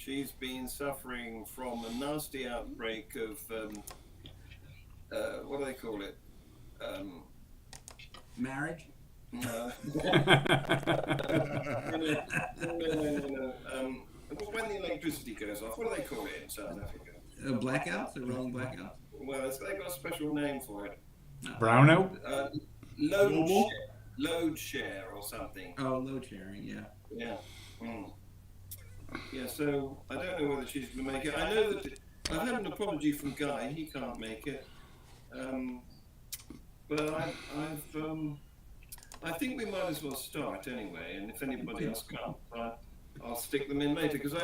She's been suffering from a nasty outbreak of what do they call it? Marriage? No. No. When the electricity goes off, what do they call it in South Africa? Blackouts or rolling blackouts? Well, they've got a special name for it. Brownout? Load share or something. Oh, load sharing, yeah. Yeah. Yeah, so I don't know whether she's going to make it. I know that I've had an apology from Guy. He can't make it. But I think we might as well start anyway. And if anybody else comes, I'll stick them in later. Because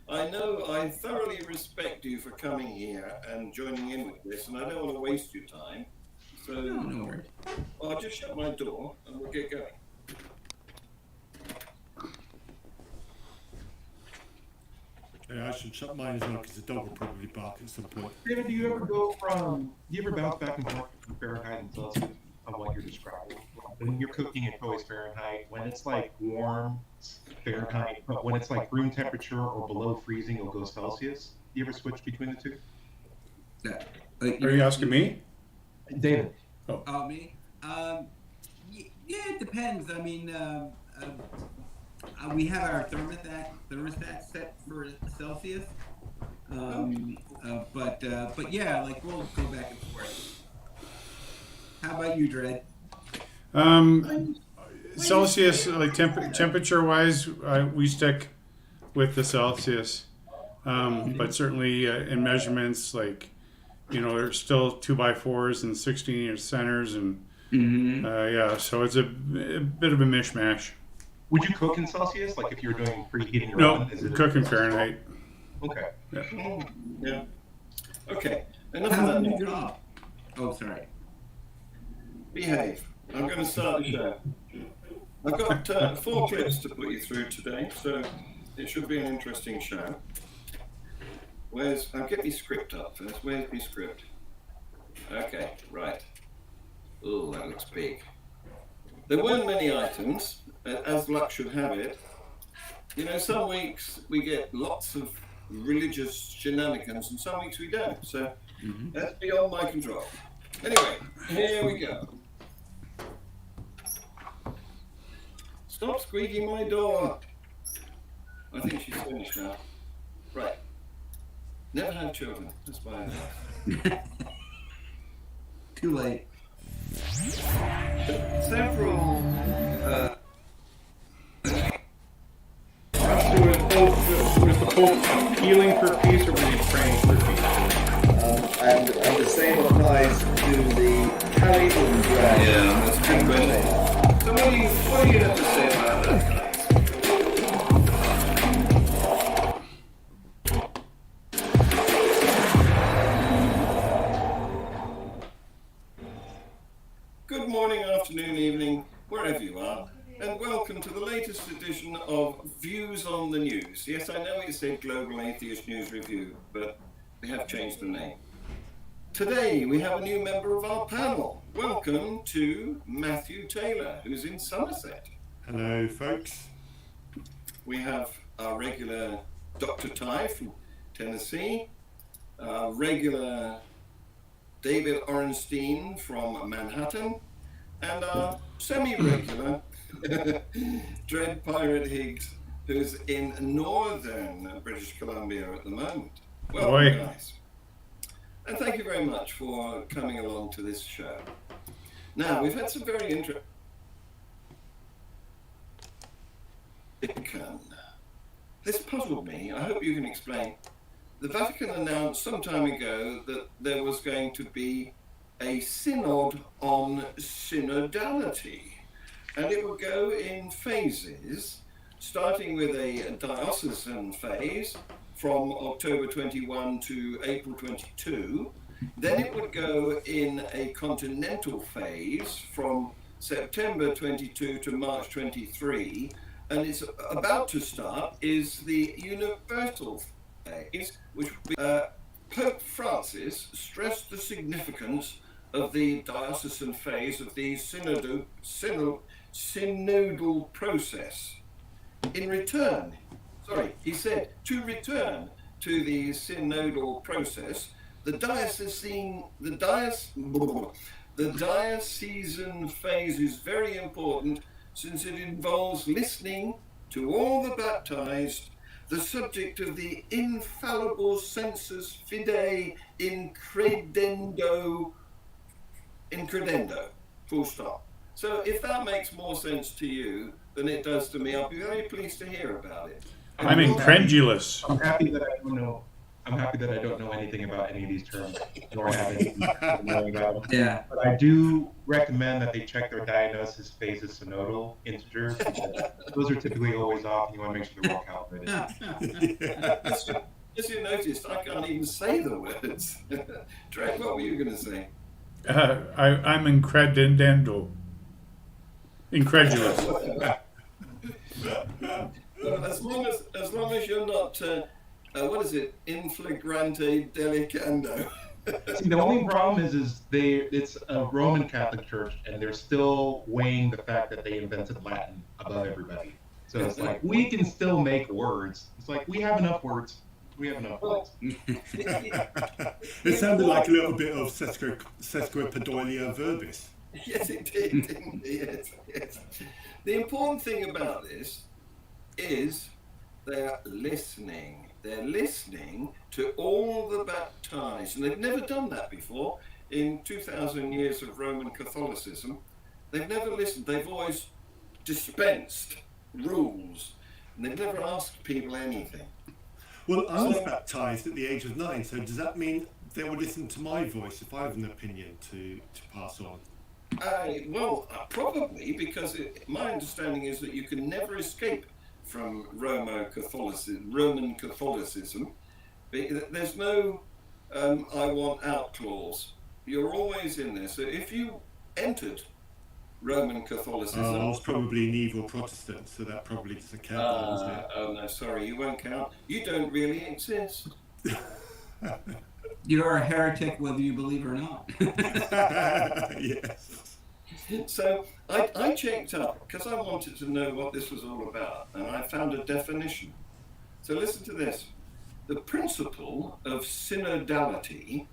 I know I thoroughly respect you for coming here and joining in with this. And I don't want to waste your time. So No worries. I'll just shut my door and we'll get going. Yeah, I should shut mine as well because the dog will probably bark at some point. David, do you ever bounce back and forth from Fahrenheit and Celsius on what you're describing? When you're cooking, it's always Fahrenheit. When it's like warm, it's Fahrenheit. But when it's like room temperature or below freezing, it'll go Celsius. Do you ever switch between the two? Are you asking me? David. Oh, me? Yeah, it depends. I mean, we have our thermostat set for Celsius. But yeah, like we'll go back and forth. How about you, Dredd? Celsius, like temperature-wise, we stick with the Celsius. But certainly in measurements, like, there's still 2x4s and 16-inch centers, and yeah, so it's a bit of a mishmash. Would you cook in Celsius? Like if you're doing preheating your No, oven? cook in Fahrenheit. Okay. Yeah. Okay. Enough How's of the that. new job? Oh, sorry. Behave. I'm going to start the show. I've got 4 clips to put you through today, so it should be an interesting show. I'll get my script up first. Where's my script? Okay, right. Oh, that looks big. There weren't many items, as luck should have it. Some weeks we get lots of religious shenanigans, and some weeks we don't. So that's beyond my control. Anyway, here we go. Stop squeaking my door. I think she's finished now. Right. Never had children. That's why I laugh. Too late. Several Was the Pope appealing for peace, or was he praying for peace? And the same applies to the Caribbean drag. Yeah, that's a good question. So what do you have to say about that? Good morning, afternoon, evening, wherever you are, and welcome to the latest edition of Views on the News. Yes, I know it said Global Atheist News Review, but we have changed the name. Today we have a new member of our panel. Welcome to Matthew Taylor, who's in Somerset. Hello, folks. We have our regular Dr. Ty from Tennessee, our regular David Orenstein from Manhattan, and our semi-regular Dread Pirate Higgs, who's in northern British Columbia at the moment. Welcome, guys. And thank you very much for coming along to this show. Now, we've had some very interesting... This puzzled me. I hope you can explain. The Vatican announced some time ago that there was going to be a synod on synodality, and it would go in phases, starting with a diocesan phase from October 21 to April 22. Then it would go in a continental phase from September 22 to March 23, and it's about to start is the universal phase, which Pope Francis stressed the significance of the diocesan phase of the synodal process. In return, he said, to return to the synodal process, the diocesan phase is very important since it involves listening to all the baptized, the subject of the infallible sensus fidei incredendo, full stop. So if that makes more sense to you than it does to me, I'll be very pleased to hear about it. I'm incredulous. I'm happy that I don't know. I'm happy that I don't know anything about any of these terms, nor have any knowing about them. Yeah. But I do recommend that they check their diagnosis phases synodal integers, because those are typically always off, and you want to make sure they're well calibrated. As you noticed, I can't even say the words. Trent, what were you going to say? I'm incredulous. As long as you're not, what is it, in flagrante delicando. See, the only problem is it's a Roman Catholic Church, and they're still weighing the fact that they invented Latin above everybody. So it's like, we can still make words. It's like, we have enough words. We have enough words. It sounded like a little bit of sesquipedalia verbis. Yes, it did, didn't it? Yes. The important thing about this is they're listening. They're listening to all the baptized, and they've never done that before in 2,000 years of Roman Catholicism. They've never listened. They've always dispensed rules, and they've never asked people anything. Well, I was baptised at the age of 9, so does that mean they will listen to my voice if I have an opinion to pass on? Probably, because my understanding is that you can never escape from Roman Catholicism. There's no I want out clause. You're always in there. So if you entered Roman Catholicism... I was probably an evil Protestant, so that probably doesn't count, doesn't it? Oh no, sorry, you won't count. You don't really exist. You're a heretic whether you believe or not. Yes. So I checked up because I wanted to know what this was all about, and I found a definition. So listen to this. The principle of synodality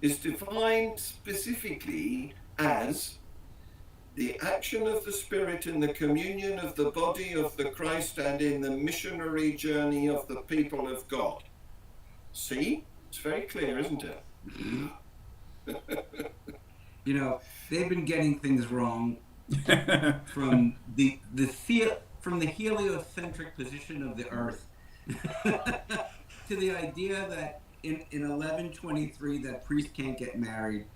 is defined specifically as the action of the Spirit in the communion of the body of the Christ and in the missionary journey of the people of God. See? It's very clear, isn't it? You know, they've been getting things wrong from the heliocentric position of the Earth to the idea that in 1123 that priests can't get married.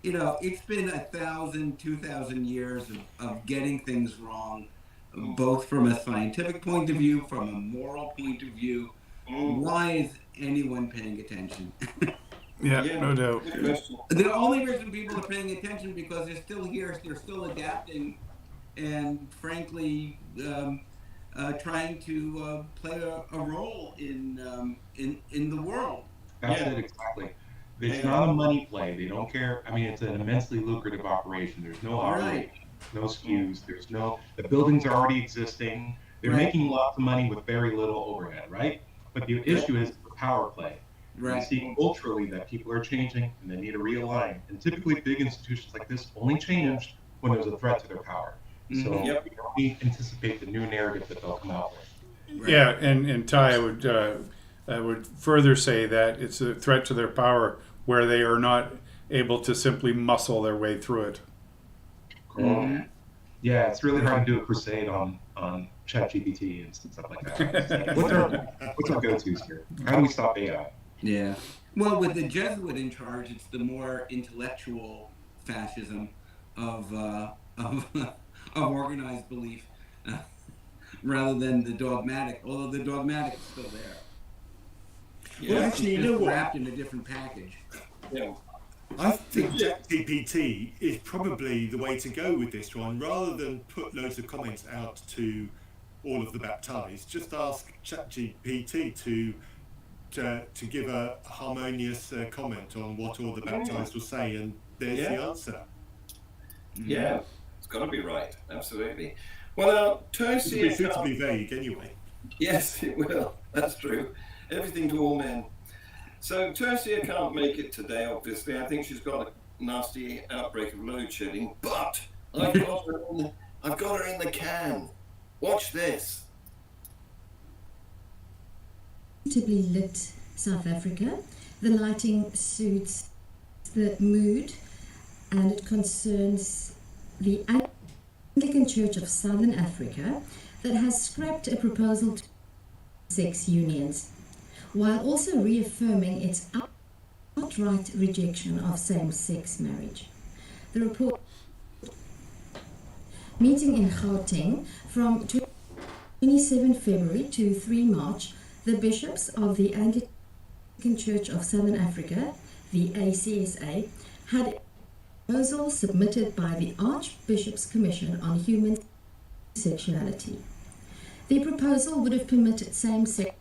You know, it's been 1,000, 2,000 years of getting things wrong, both from a scientific point of view, from a moral point of view. Why is anyone paying attention? Yeah, no doubt. The only reason people are paying attention because they're still here, they're still adapting, and frankly, trying to play a role in the world. That's it, exactly. It's not a money play. They don't care. I mean, it's an immensely lucrative operation. There's no operation, no skews. The buildings are already existing. They're making lots of money with very little overhead, right? But the issue is the power play. Right. You see culturally that people are changing and they need to realign. And typically big institutions like this only change when there's a threat to their power. So we anticipate the new narrative that they'll come out with. Right. Yeah, and Ty, I would further say that it's a threat to their power where they are not able to simply muscle their way through it. Cool. Yeah, it's really hard to do a crusade on ChatGPT and stuff like that. What's our go-tos here? How do we stop AI? Yeah. Well, with the Jesuit in charge, it's the more intellectual fascism of organized belief rather than the dogmatic, although the dogmatic is still there. Yeah. Well, actually, you know what? Wrapped in a different package. Yeah. I think ChatGPT is probably the way to go with this one. Rather than put loads of comments out to all of the baptized, just ask ChatGPT to give a harmonious comment on what all the baptized will say, and there's the answer. Yeah, it's got to be right. Absolutely. Well, It's a bit too to be vague anyway. Yes, it will. That's true. Everything to all men. So Tercia can't make it today, obviously. I think she's got a nasty outbreak of load shedding, but I've got her in the can. Watch this. Beautifully lit South Africa. The lighting suits the mood, and it concerns the Anglican Church of Southern Africa that has scrapped a proposal to sex unions, while also reaffirming its outright rejection of same-sex marriage. The report meeting in Gauteng from 27 February to 3 March, the bishops of the Anglican Church of Southern Africa, the ACSA, had a proposal submitted by the Archbishop's Commission on Human Sexuality. The proposal would have permitted same-sex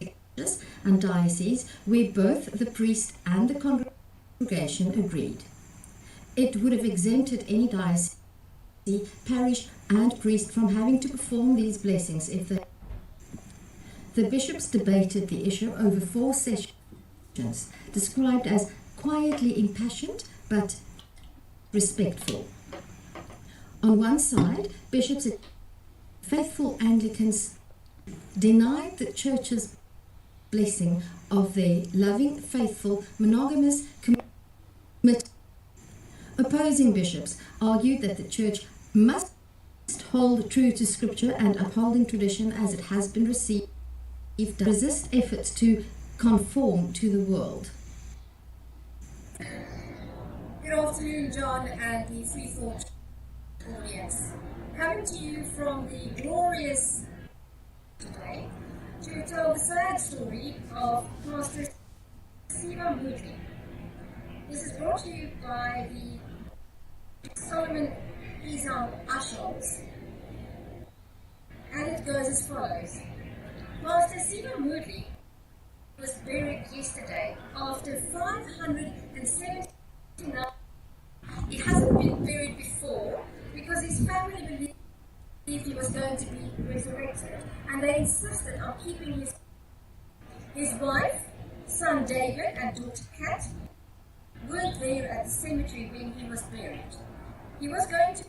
churches and dioceses where both the priest and the congregation agreed. It would have exempted any diocese, parish and priest from having to perform these blessings if they... The bishops debated the issue over 4 sessions, described as quietly impassioned but respectful. On one side, bishops and faithful Anglicans denied the Church's blessing of their loving, faithful, monogamous commitment. Opposing bishops argued that the Church must hold true to Scripture and upholding tradition as it has been received, resist efforts to conform to the world. Good afternoon, John and the Free Thought audience. Coming to you from the glorious today to tell the sad story of Pastor Siva Moodley. This is brought to you by the Solomon Isam Ushers, and it goes as follows. Pastor Siva Moodley was buried yesterday after 579. He hasn't been buried before because his family believed he was going to be resurrected, and they insisted on keeping his wife, son David, and daughter Kat weren't there at the cemetery when he was buried. He was going to...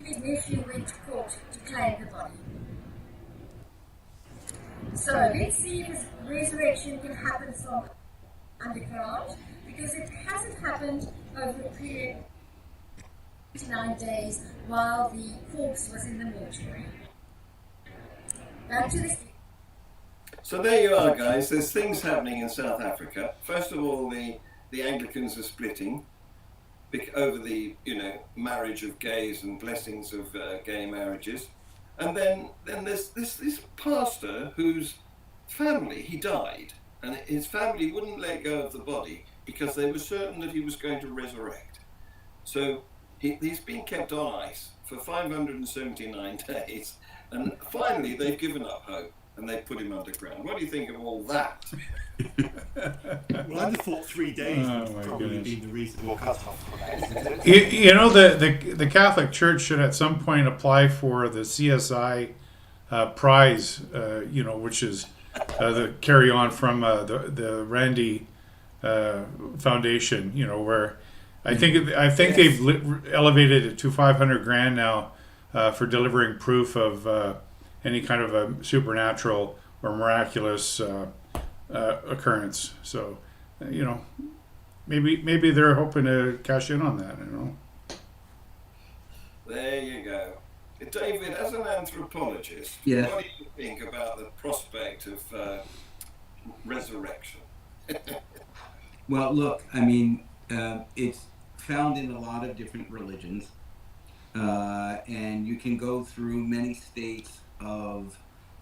His nephew went to court to claim the body. So let's see if his resurrection can happen from underground, because it hasn't happened over a period of 29 days while the corpse was in the mortuary. Back to this. So there you are, guys. There's things happening in South Africa. First of all, the Anglicans are splitting over the marriage of gays and blessings of gay marriages, and then there's this pastor whose family, he died, and his family wouldn't let go of the body because they were certain that he was going to resurrect. So he's been kept on ice for 579 days, and finally they've given up hope and they've put him underground. What do you think of all that? Well, I'd have thought 3 days Oh, would my probably goodness. be the reasonable cut-off for that. The Catholic Church should at some point apply for the CSI prize, which is the carry on from the Randy Foundation, where I think they've elevated it to 500 grand now for delivering proof of any kind of a supernatural or miraculous occurrence. So, maybe they're hoping to cash in on that. There you go. David, as an anthropologist, Yeah. what do you think about the prospect of resurrection? Well, look, I mean, it's found in a lot of different religions, and you can go through many states of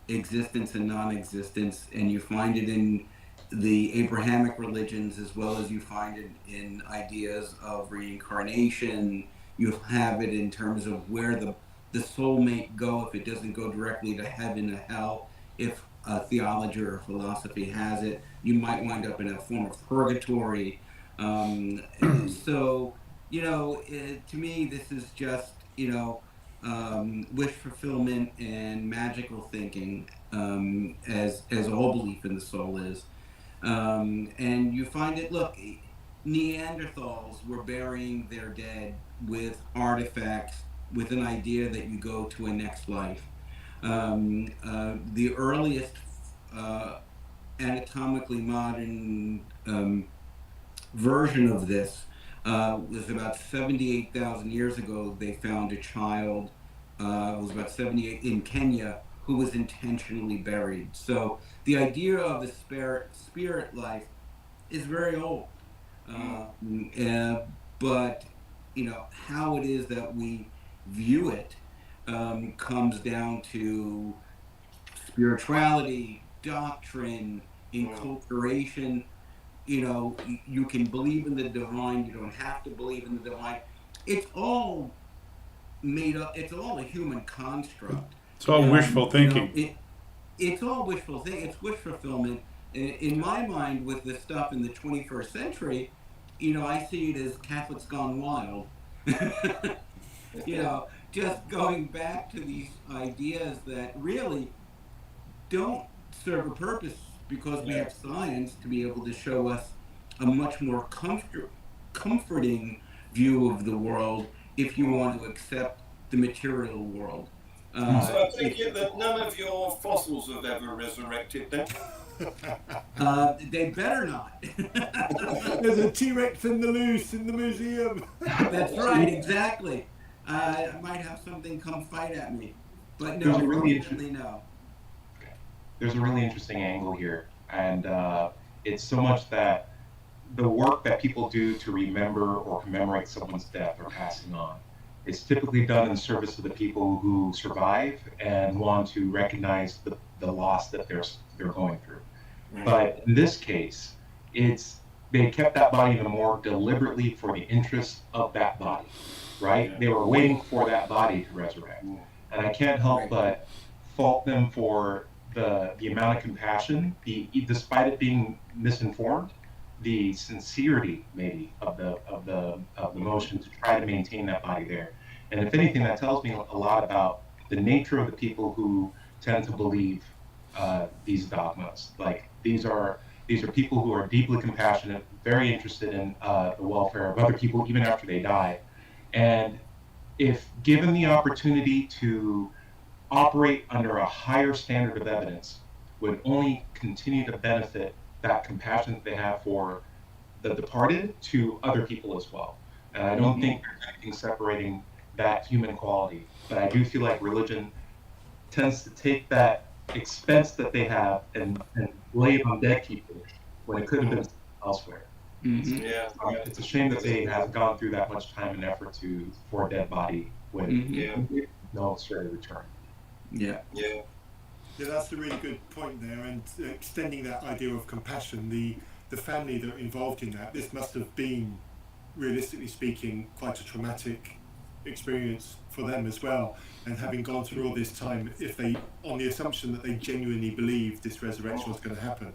existence and non-existence, and you find it in the Abrahamic religions as well as you find it in ideas of reincarnation. You have it in terms of where the soul may go if it doesn't go directly to heaven or hell. If theology or philosophy has it, you might wind up in a form of purgatory. So, to me, this is just, wish fulfillment and magical thinking, as all belief in the soul is. And you find it, look, Neanderthals were burying their dead with artifacts with an idea that you go to a next life. The earliest uh, anatomically modern version of this was about 78,000 years ago. They found a child, it was about 78 in Kenya, who was intentionally buried. So the idea of a spirit life is very old. But how it is that we view it comes down to spirituality, doctrine, enculturation. You can believe in the divine, you don't have to believe in the divine. It's all made up, it's all a human construct. It's all wishful thinking. It's all wishful thinking, it's wish fulfillment. In my mind, with the stuff in the 21st century, I see it as Catholics gone wild. Just going back to these ideas that really don't serve a purpose, because we have science to be able to show us a much more comforting view of the world if you want to accept the material world. So I take it that none of your fossils have ever resurrected then? They better not. There's a T-Rex in the museum. That's right, exactly. I might have something come fight at me, but no, There's a really definitely no. There's a really interesting angle here, and it's so much that the work that people do to remember or commemorate someone's death or passing on is typically done in service of the people who survive and want to recognize the loss that they're going through. Right. But in this case, they kept that body in the morgue deliberately for the interest of that body, right? Yeah. They were waiting for that body to resurrect. And I can't help but fault them for the amount of compassion, despite it being misinformed, the sincerity maybe of the motion to try to maintain that body there. And if anything, that tells me a lot about the nature of the people who tend to believe these dogmas. Like these are people who are deeply compassionate, very interested in the welfare of other people even after they die. And if given the opportunity to operate under a higher standard of evidence, would only continue to benefit that compassion that they have for the departed to other people as well. And I don't think there's anything separating that human quality, but I do feel like religion tends to take that expense that they have and lay it on dead people when it could have been elsewhere. Mm-hmm. Yeah. It's a shame that they have gone through that much time and effort for a dead body when no sort of return. Yeah. Yeah. Yeah, that's a really good point there, and extending that idea of compassion, the family that are involved in that, this must have been, realistically speaking, quite a traumatic experience for them as well. And having gone through all this time, if they, on the assumption that they genuinely believed this resurrection was going to happen,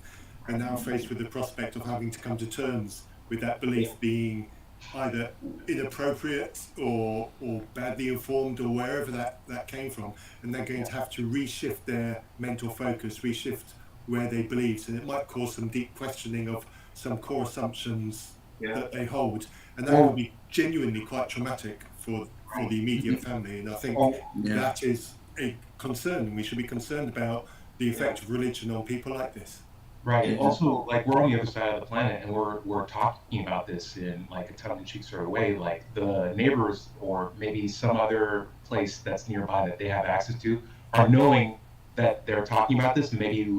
are now faced with the prospect of having to come to terms with that belief being either inappropriate or badly informed or wherever that came from, and they're going to have to reshift their mental focus, reshift where they believe, and it might cause some deep questioning of some core assumptions that they hold, and that will be genuinely quite traumatic for the immediate family. And I think that is a concern, and we should be concerned about the effect of religion on people like this. Right. And also, like, we're on the other side of the planet, and we're talking about this in like a tongue-in-cheek sort of way. Like the neighbors, or maybe some other place that's nearby that they have access to, are knowing that they're talking about this, and maybe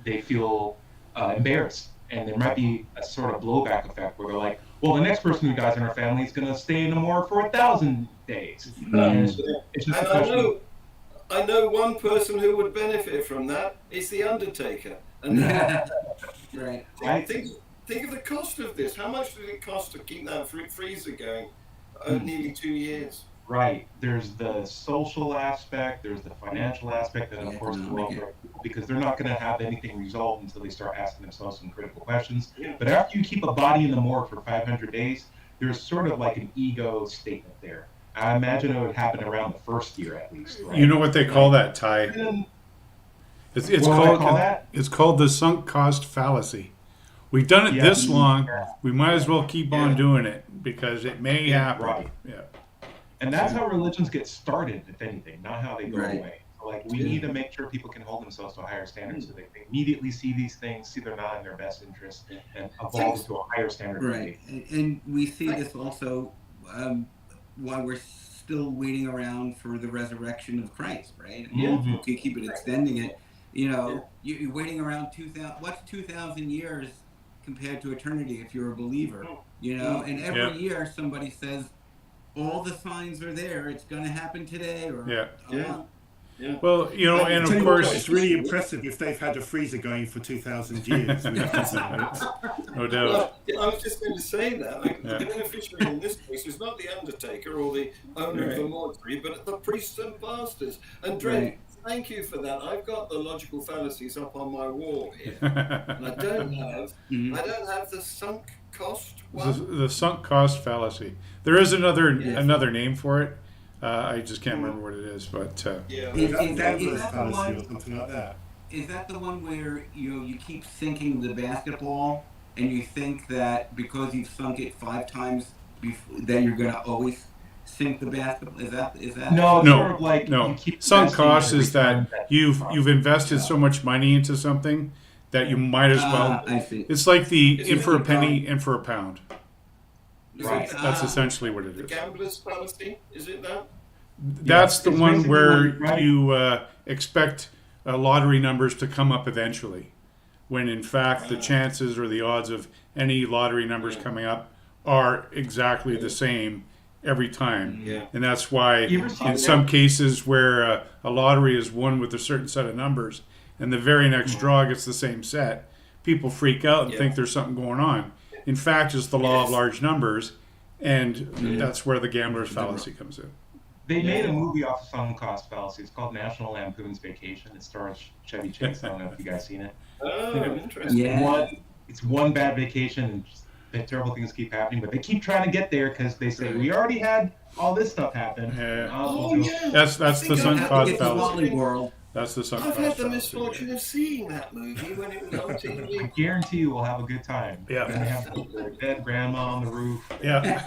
they feel embarrassed, and there might be a sort of blowback effect where they're like, "Well, the next person who dies in our family is going to stay in the morgue for 1,000 days." And it's just a question. I know one person who would benefit from that. It's the Undertaker. And Right. think of the cost of this. How much did it cost to keep that freezer going? Nearly 2 years. Right. There's the social aspect, there's the financial aspect, and of course the welfare of people, because they're not going to have anything resolved until they start asking themselves some critical questions. Yeah. But after you keep a body in the morgue for 500 days, there's sort of like an ego statement there. I imagine it would happen around the first year at least, right? You know what they call that, Ty? And It's what do I called call that? it's called the sunk cost fallacy. We've done it Yeah. this long. Yeah. We might as well keep on Yeah. doing it because it may happen. Right. Yeah. And that's how religions get started, if anything, not how they go Right. away. So, like, we need to make sure people can hold themselves to a higher standard so they immediately see these things, see they're not in their best interest, and evolve to a higher standard. Right, and we see this also while we're still waiting around for the resurrection of Christ, right? Yeah. You can keep it extending it. You know, you're waiting around 2,000. What's 2,000 years compared to eternity if you're a believer? You know, and every year somebody says, all the signs are there. It's going to happen today, or Well, you know, and Tell of you what, course, it's really impressive if they've had a freezer going for 2,000 years. no doubt. Well, I was just going to say that. Like, Yeah. the beneficiary in this case is not the undertaker or the owner of the mortuary, but the priests and pastors. And Dre, thank you for that. I've got the logical fallacies up on my wall here, and I don't have the sunk cost one. The sunk cost fallacy. There is another name for it. I just can't remember what it is, but Is that the fallacy or one? something like that. Is that the one where you keep sinking the basketball and you think that because you've sunk it 5 times, then you're going to always sink the basketball? Is that? No, it's No, sort of like no. you keep Sunk investing cost in is that return you've invested so much money into something that you might as well. I see. It's like the It's in for a like penny, in for a pound. Right. That's essentially what it The is. gambler's fallacy, is it that? That's the it's one basically where right. you expect lottery numbers to come up eventually, when in fact the chances or the odds of any lottery numbers coming up are exactly the same every time. Yeah. And that's why You ever see in that? some cases where a lottery is won with a certain set of numbers and the very next draw gets the same set, people freak out and think there's something going on. In fact, it's the law of large numbers, and that's where the gambler's fallacy comes in. They made a movie off of sunk cost fallacy. It's called National Lampoon's Vacation. It stars Chevy Chase. I don't know if you guys seen it. Oh, interesting. Yeah. It's one bad vacation, and just, the terrible things keep happening. But they keep trying to get there because they say we already had all this stuff happen. Yeah. Oh, yeah. That's the I think sunk I've cost It's a fallacy. Wally World. That's the sunk I've cost had the fallacy. misfortune of seeing that movie when it was on I TV. guarantee you we'll have a good time. Yeah. Then they have their dead grandma on the roof. Yeah.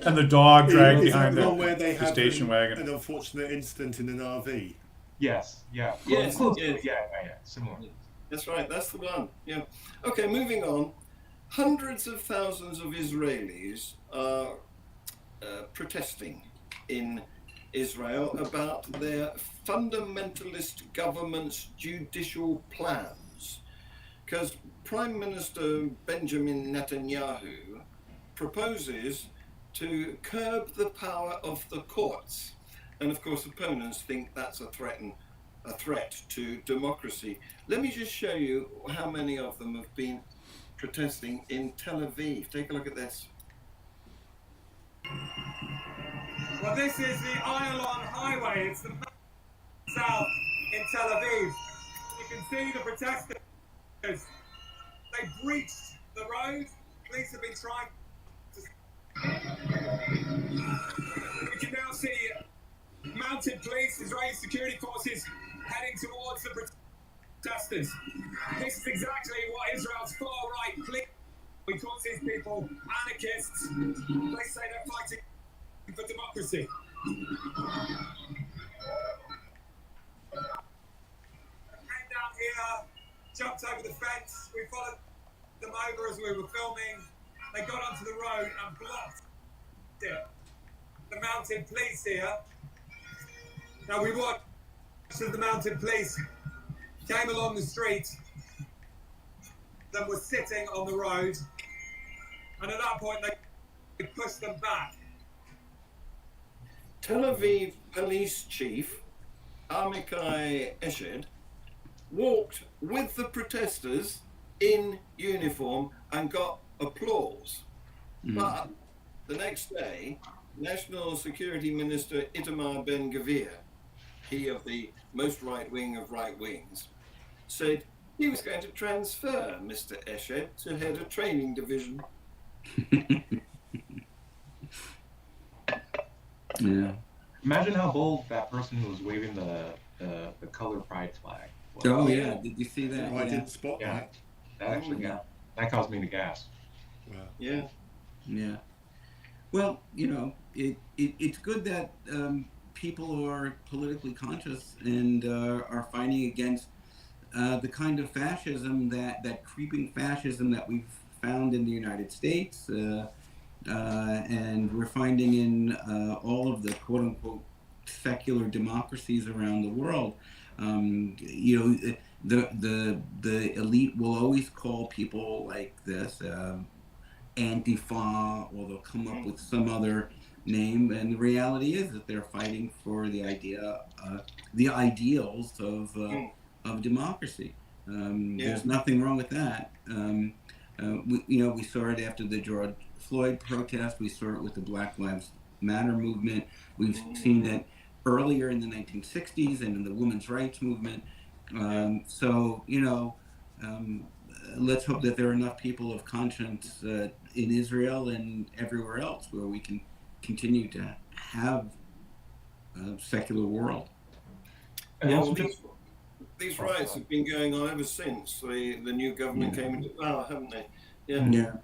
And the dog dragged Is that behind the one where they the have station wagon. an unfortunate incident in an RV? Yes, yeah. Yes, Close. yes. Yeah, similar. That's right, that's the one. Yeah. Okay, moving on. Hundreds of thousands of Israelis are protesting in Israel about their fundamentalist government's judicial plans. Because Prime Minister Benjamin Netanyahu proposes to curb the power of the courts. And of course, opponents think that's a threat to democracy. Let me just show you how many of them have been protesting in Tel Aviv. Take a look at this. Well, this is the Ayalon Highway. It's the south in Tel Aviv. You can see the protesters. They breached the road. Police have been trying to... You can now see mounted police, Israeli security forces heading towards the protesters. This is exactly what Israel's far-right police calls these people anarchists. They say they're fighting for democracy. Came down here, jumped over the fence. We followed them over as we were filming. They got onto the road and blocked it. The mounted police here. Now we watched as the mounted police came along the street, then were sitting on the road, and at that point they pushed them back. Tel Aviv Police Chief Amichai Eshed walked with the protesters in uniform and got applause. But the next day, National Security Minister Itamar Ben-Gvir, he of the most right-wing of right-wings, said he was going to transfer Mr. Eshed to head a training division. Yeah. Imagine how bold that person who was waving the color pride flag was. Oh yeah. Did you see that? Oh, I Yeah. didn't spot Yeah. that. That actually Yeah. that caused me to gasp. Wow. Yeah. Yeah. Well, it's good that people are politically conscious and are fighting against the kind of fascism that creeping fascism that we've found in the United States, and we're finding in all of the quote unquote secular democracies around the world. The elite will always call people like this. Antifa, or they'll come up with some other name, and the reality is that they're fighting for the ideals of democracy. There's nothing wrong with that. We saw it after the George Floyd protest. We saw it with the Black Lives Matter movement. We've seen it earlier in the 1960s and in the women's rights movement. Let's hope that there are enough people of conscience in Israel and everywhere else where we can continue to have a secular world. And Yeah, also well, just these riots have been going on ever since the new government came into power, haven't they? Yeah. Yeah.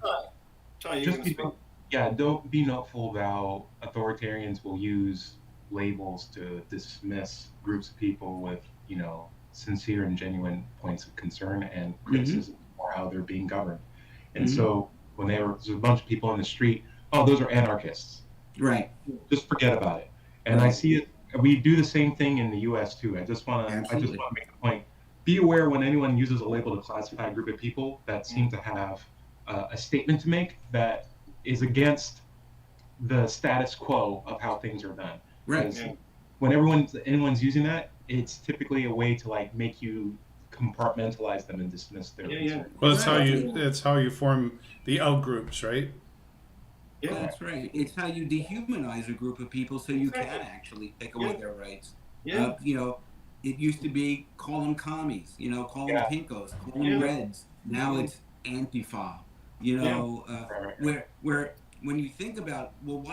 Ty, you're just going to be, speak. don't be noteful about authoritarians will use labels to dismiss groups of people with sincere and genuine points of concern and criticism for how they're being governed. And so when there's a bunch of people in the street, oh, those are anarchists. Right. Just forget about it. And I see it. We do the same thing in the U.S. too. I just want to make the point. Be aware when anyone uses a label to classify a group of people that seem to have a statement to make that is against the status quo of how things are done. Right. Yeah. When anyone's using that, it's typically a way to make you compartmentalize them and dismiss their concern. Well, that's how you form the out groups, right? Yeah. That's right. It's how you dehumanize a group of people so you can actually take away their rights. Yeah. It used to be call them commies, call them pinkos, call them reds. Now it's Antifa. Where when you think about, well,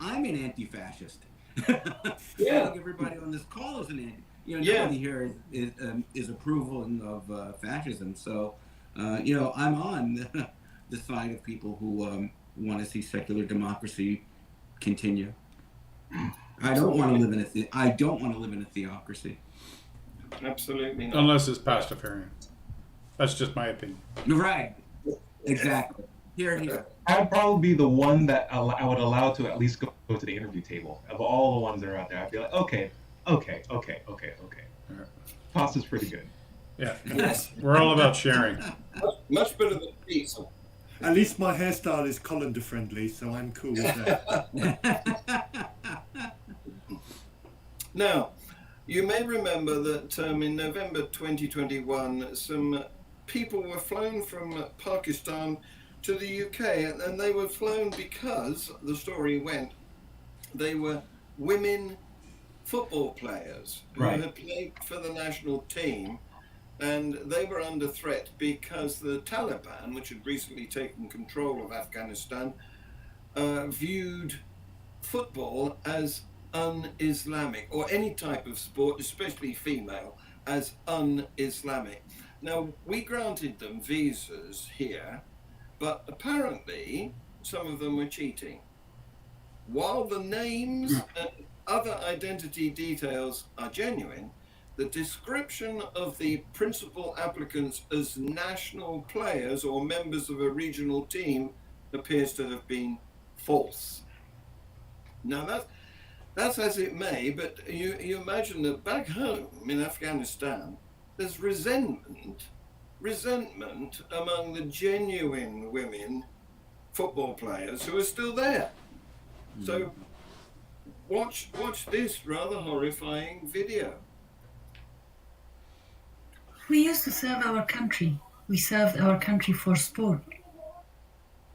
I'm an anti-fascist. I think everybody on this call is an anti. Nobody here is approval of fascism. So, I'm on the side of people who want to see secular democracy continue. I don't want to live in a theocracy. Absolutely not. Unless it's pastafarian. That's just my opinion. Right. Exactly. Here. I'd probably be the one that I would allow to at least go to the interview table. Of all the ones that are out there, I'd be like, okay. Pasta's pretty good. Yeah. Yes. We're all about sharing. Much better than pizza. At least my hairstyle is colander friendly, so I'm cool with that. Now, you may remember that in November 2021, some people were flown from Pakistan to the UK, and they were flown because, the story went, they were women football players who had played for the national team, and they were under threat because the Taliban, which had recently taken control of Afghanistan, viewed football as un-Islamic, or any type of sport, especially female, as un-Islamic. Now, we granted them visas here, but apparently some of them were cheating. While the names and other identity details are genuine, the description of the principal applicants as national players or members of a regional team appears to have been false. Now that's as it may, but you imagine that back home in Afghanistan, there's resentment among the genuine women football players who are still there. So watch this rather horrifying video. We used to serve our country. We served our country for sport.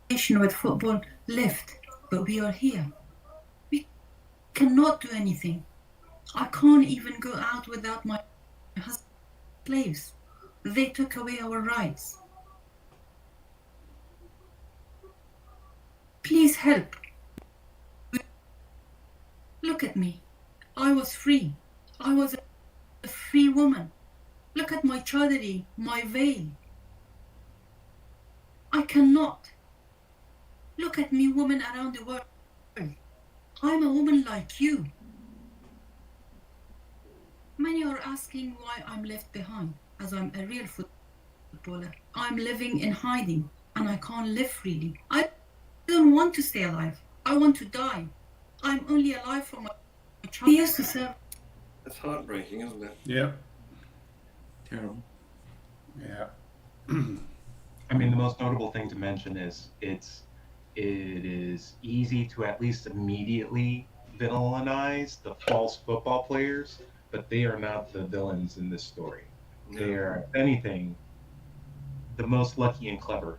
Nation with football left, but we are here. We cannot do anything. I can't even go out without my husband's slaves. They took away our rights. Please help. Look at me. I was free. I was a free woman. Look at my chadari, my veil. I cannot. Look at me, women around the world. I'm a woman like you. Many are asking why I'm left behind, as I'm a real footballer. I'm living in hiding, and I can't live freely. I don't want to stay alive. I want to die. I'm only alive for my child. He used to serve. That's heartbreaking, isn't it? Yeah. Terrible. Yeah. I mean, the most notable thing to mention is it is easy to at least immediately villainize the false football players, but they are not the villains in this story. They are, if anything, the most lucky and clever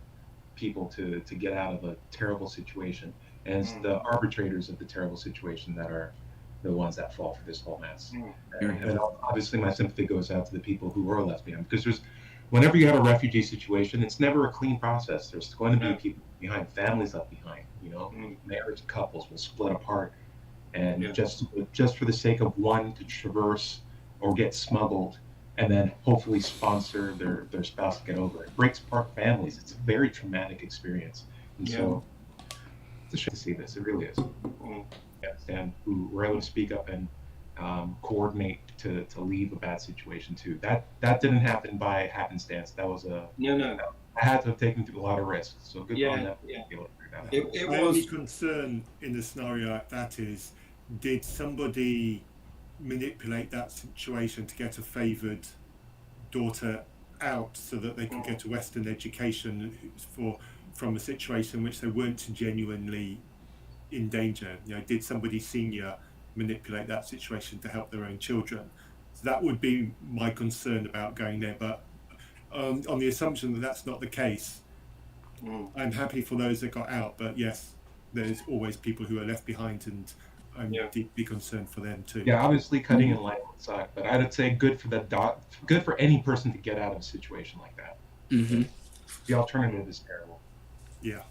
people to get out of a terrible situation. And it's the arbitrators of the terrible situation that are the ones that fall for this whole mess. And obviously my sympathy goes out to the people who were left behind, because whenever you have a refugee situation, it's never a clean process. There's going to be people behind, families left behind, marriage couples will split apart. And just for the sake of one to traverse or get smuggled and then hopefully sponsor their spouse to get over. It breaks apart families. It's a very traumatic experience. And so it's a shame to see this. It really is. And who were able to speak up and coordinate to leave a bad situation too. That didn't happen by happenstance. That was I had to have taken through a lot of risks. So good on them. My only concern in the scenario like that is, did somebody manipulate that situation to get a favoured daughter out so that they could get a Western education from a situation in which they weren't genuinely in danger? Did somebody senior manipulate that situation to help their own children? So that would be my concern about going there. But on the assumption that that's not the case, I'm happy for those that got out. But yes, there's always people who are left behind, and I'm deeply concerned for them too. Yeah, obviously cutting in line would suck, but I'd say good for any person to get out of a situation like that. The alternative is terrible. Yeah.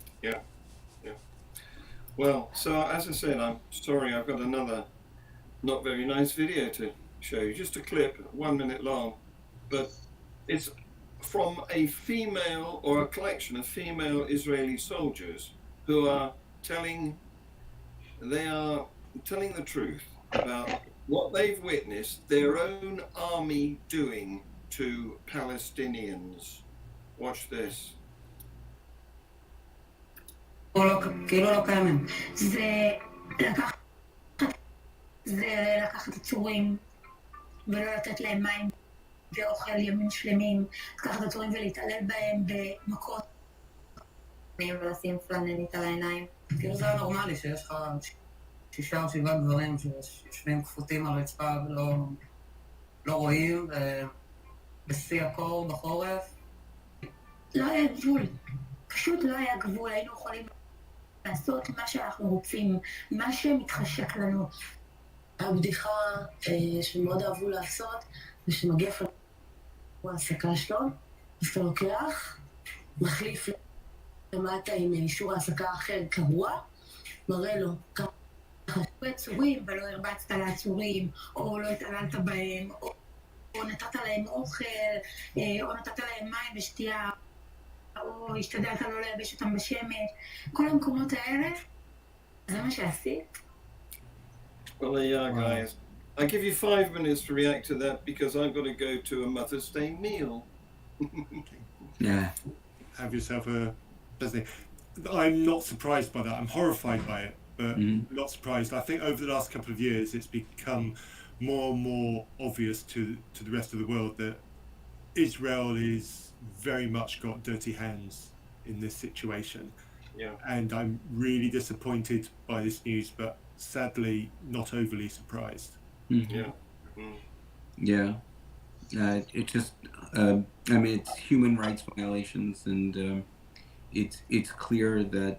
Well, so as I said, I'm sorry, I've got another not very nice video to show you. Just a clip, 1 minute long, but it's from a female, or a collection of female Israeli soldiers who are telling the truth about what they've witnessed their own army doing to Palestinians. Watch this. כאילו לא קיימים. זה לקחת עצורים ולא לתת להם מים ואוכל ימים שלמים, לקחת עצורים ולהתעלל בהם במכות ולשים פלננית על העיניים. כאילו זה הנורמלי שיש לך 6 או 7 גברים שיושבים כפותים על רצפה ולא רואים, בשיא הקור בחורף. לא היה גבול, פשוט לא היה גבול. היינו יכולים לעשות מה שאנחנו רוצים, מה שמתחשק לנו. הבדיחה שמאוד אהבו לעשות זה שמגיע העסקה שלו, אז אתה לוקח, מחליף למטה עם אישור העסקה אחר קבוע, מראה לו כמה עצורים ולא הרבצת לעצורים, או לא התעללת בהם, או נתת להם אוכל, או נתת להם מים ושתייה, או השתדלת לא לייבש אותם בשמש. כל המקומות האלה, זה מה שעשית. Well, there you are, guys. I give you 5 minutes to react to that because I've got to go to a Mother's Day meal. Yeah. Have yourself a Thursday. I'm not surprised by that. I'm horrified by it, but not surprised. I think over the last couple of years, it's become more and more obvious to the rest of the world that Israel is very much got dirty hands in this situation. Yeah. And I'm really disappointed by this news, but sadly not overly surprised. Yeah. It just, I mean, it's human rights violations, and it's clear that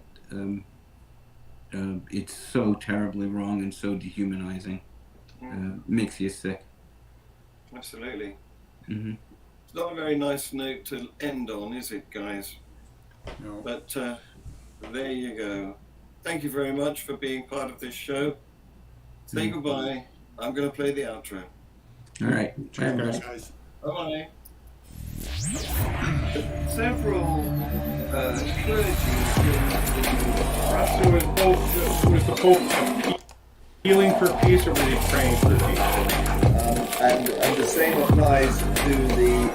it's so terribly wrong and so dehumanizing. Makes you sick. Absolutely. It's not a very nice note to end on, is it, guys? No. But there you go. Thank you very much for being part of this show. say goodbye. I'm going to play the outro. All right. Cheers, guys. Guys. Bye-bye. Several clergy So was the Pope healing for peace, or were they praying for peace? And the same applies to the